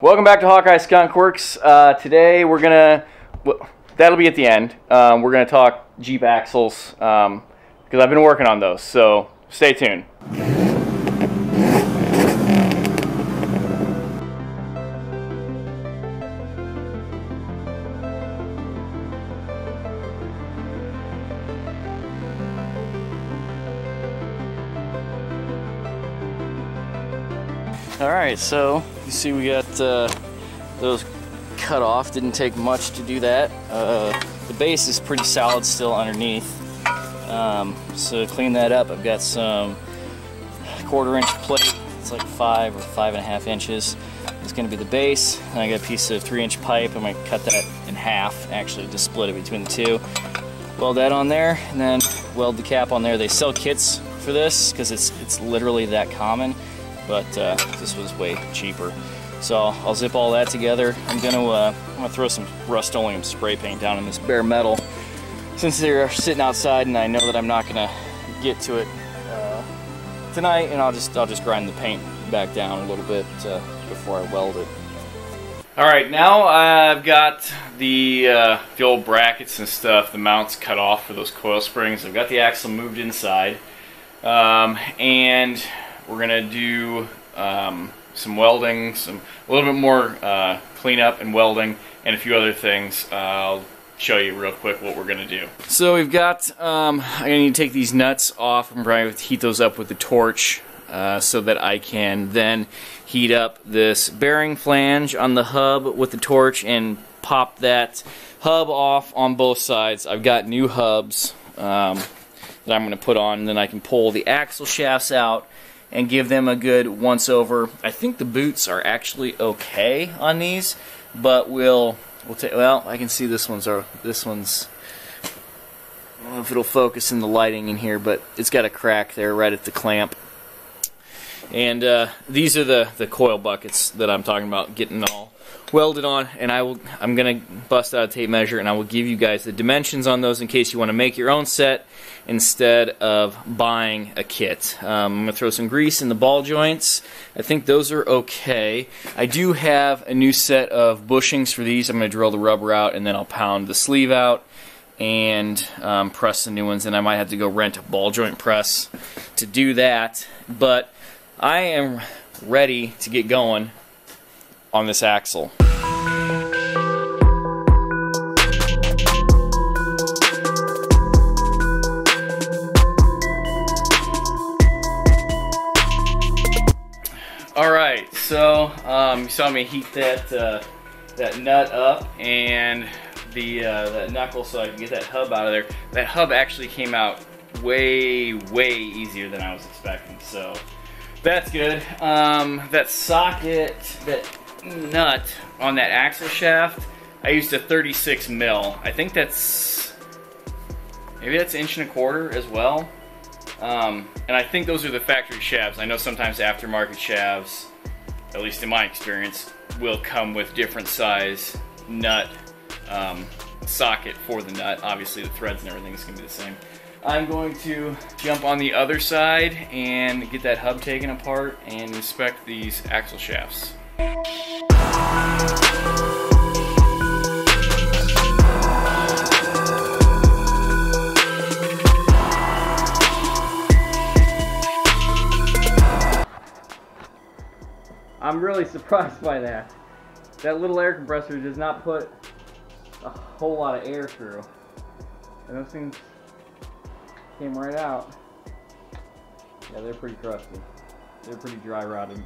Welcome back to Hawkeye Skunk Works. Today we're gonna, that'll be at the end. We're gonna talk Jeep axles because I've been working on those. So stay tuned. All right, so you see we got those cut off. Didn't take much to do that. The base is pretty solid still underneath. So to clean that up, I've got some 1/4 inch plate. It's like 5 or 5.5 inches. It's going to be the base. And I got a piece of 3-inch pipe. I'm going to cut that in half, actually, to split it between the two. Weld that on there, and then weld the cap on there. They sell kits for this because it's literally that common. But this was way cheaper. So I'll zip all that together. I'm gonna throw some Rust-Oleum spray paint down in this bare metal since they're sitting outside, and I know that I'm not gonna get to it tonight. And I'll just grind the paint back down a little bit before I weld it. All right, now I've got the old brackets and stuff, the mounts cut off for those coil springs. I've got the axle moved inside, and we're gonna do some welding, a little bit more cleanup and welding, and a few other things. I'll show you real quick what we're gonna do. So we've got, I'm gonna need to take these nuts off. I'm probably gonna heat those up with the torch so that I can then heat up this bearing flange on the hub with the torch and pop that hub off on both sides. I've got new hubs that I'm gonna put on, and then I can pull the axle shafts out and give them a good once over. I think the boots are actually okay on these, but we'll take. Well, I can see this one's. I don't know if it'll focus in the lighting in here, but it's got a crack there right at the clamp. And these are the coil buckets that I'm talking about getting all welded on, and I'm gonna bust out a tape measure, and I will give you guys the dimensions on those in case you want to make your own set instead of buying a kit. I'm gonna throw some grease in the ball joints. I think those are okay. I do have a new set of bushings for these. I'm gonna drill the rubber out, and then I'll pound the sleeve out and press the new ones. And I might have to go rent a ball joint press to do that, but I am ready to get going on this axle. Alright, so you saw me heat that nut up and that knuckle so I can get that hub out of there. That hub actually came out way easier than I was expecting, so that's good. That socket, that nut on that axle shaft, I used a 36 mil. I think maybe that's 1.25 inches as well. And I think those are the factory shafts. I know sometimes aftermarket shafts, at least in my experience, will come with different size nut socket for the nut. Obviously the threads and everything is going to be the same. I'm going to jump on the other side and get that hub taken apart and inspect these axle shafts. I'm really surprised by that. That little air compressor does not put a whole lot of air through. And those things came right out. Yeah, they're pretty crusty. They're pretty dry rotted.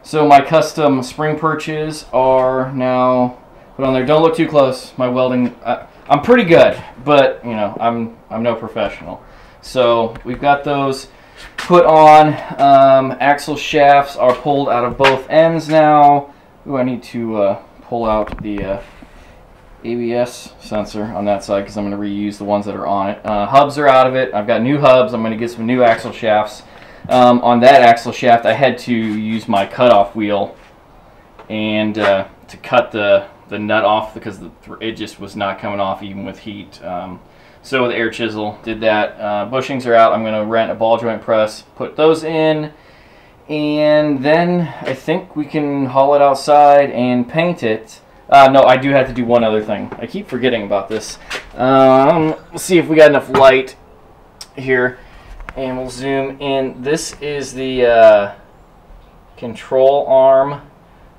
So my custom spring perches are now put on there. Don't look too close. My welding, I'm pretty good, but you know, I'm no professional. So we've got those put on. Axle shafts are pulled out of both ends now. Ooh, I need to pull out the ABS sensor on that side because I'm going to reuse the ones that are on it. Hubs are out of it. I've got new hubs. I'm going to get some new axle shafts. On that axle shaft, I had to use my cutoff wheel and to cut the nut off because it just was not coming off even with heat. So with air chisel, did that. Bushings are out. I'm going to rent a ball joint press, put those in, And then I think we can haul it outside and paint it. No, I do have to do one other thing. I keep forgetting about this. Let's see if we got enough light here. And we'll zoom in. This is the control arm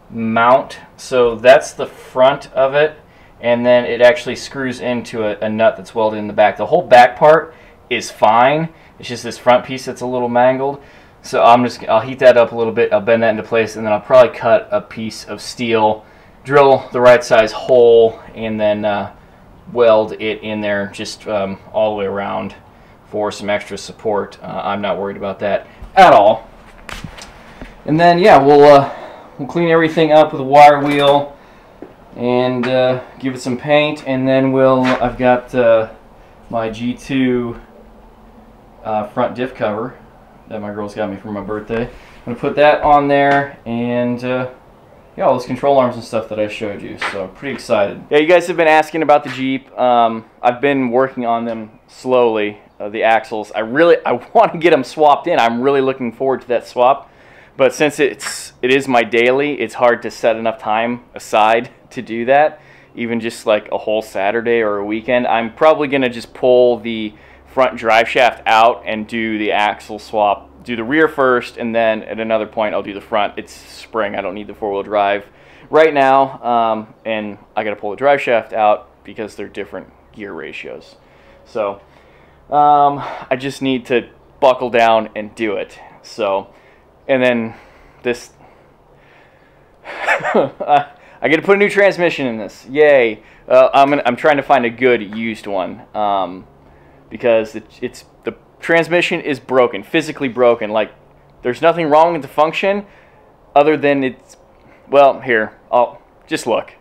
mount. So that's the front of it. And then it actually screws into a nut that's welded in the back. The whole back part is fine. It's just this front piece that's a little mangled. So I'll heat that up a little bit. I'll bend that into place, and then I'll probably cut a piece of steel, drill the right size hole, and then weld it in there just all the way around for some extra support. I'm not worried about that at all. And then yeah, we'll clean everything up with a wire wheel and give it some paint, and then I've got my G2 front diff cover that my girls got me for my birthday. I'm going to put that on there, and yeah, all those control arms and stuff that I showed you, so pretty excited. Yeah, you guys have been asking about the Jeep. I've been working on them slowly, the axles. I want to get them swapped in. I'm really looking forward to that swap, but since it is my daily, it's hard to set enough time aside to do that, even just like a whole Saturday or a weekend. I'm probably going to just pull the front drive shaft out and do the axle swap. Do the rear first, and then at another point I'll do the front. It's spring. I don't need the four-wheel drive right now, and I got to pull the drive shaft out because they're different gear ratios. So I just need to buckle down and do it. So, and then this I get to put a new transmission in this. Yay! I'm trying to find a good used one. Because the transmission is broken, physically broken. Like, there's nothing wrong with the function other than well, here, I'll just look.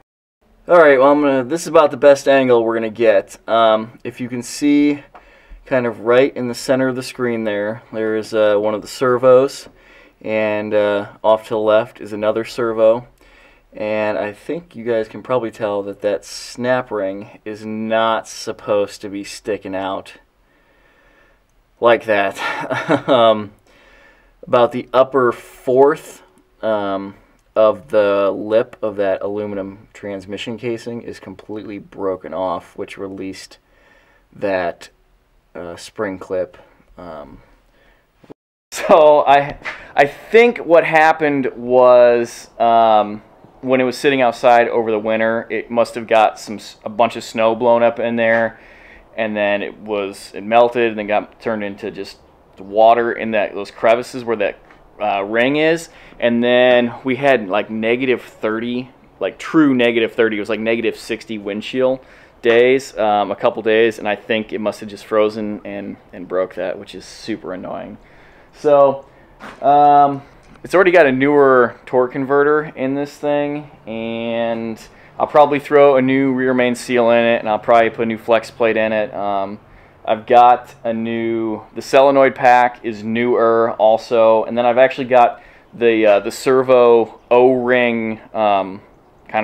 Alright, well, this is about the best angle we're gonna get. If you can see kind of right in the center of the screen there is one of the servos, and off to the left is another servo. And I think you guys can probably tell that that snap ring is not supposed to be sticking out like that. About the upper fourth of the lip of that aluminum transmission casing is completely broken off, which released that spring clip. So I think what happened was when it was sitting outside over the winter, it must have got a bunch of snow blown up in there, and then it melted and then got turned into just water in those crevices where that ring is. And then we had like -30, like true -30. It was like -60 wind chill days, a couple days, and I think it must have just frozen and broke that, which is super annoying. So it's already got a newer torque converter in this thing, and I'll probably throw a new rear main seal in it, and I'll probably put a new flex plate in it. I've got the solenoid pack is newer also, and then I've actually got the servo O-ring kind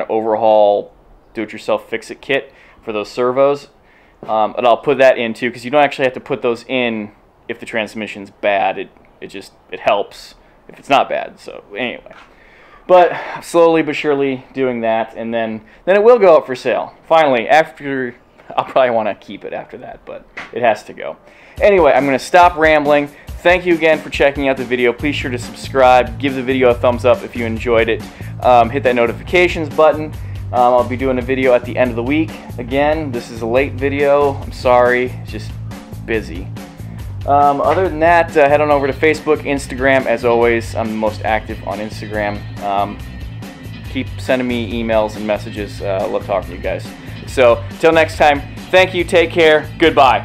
of overhaul, do-it-yourself fix-it kit for those servos, and I'll put that in too, because you don't actually have to put those in if the transmission's bad. It helps if it's not bad. So anyway, but slowly but surely doing that, and then it will go up for sale finally. After, I'll probably want to keep it after that, but it has to go. Anyway, I'm going to stop rambling. Thank you again for checking out the video. Please sure to subscribe, give the video a thumbs up if you enjoyed it, hit that notifications button. I'll be doing a video at the end of the week. Again, this is a late video. I'm sorry, it's just busy. Other than that, head on over to Facebook, Instagram. As always, I'm the most active on Instagram. Keep sending me emails and messages. I love talking to you guys. So, till next time, thank you, take care, goodbye.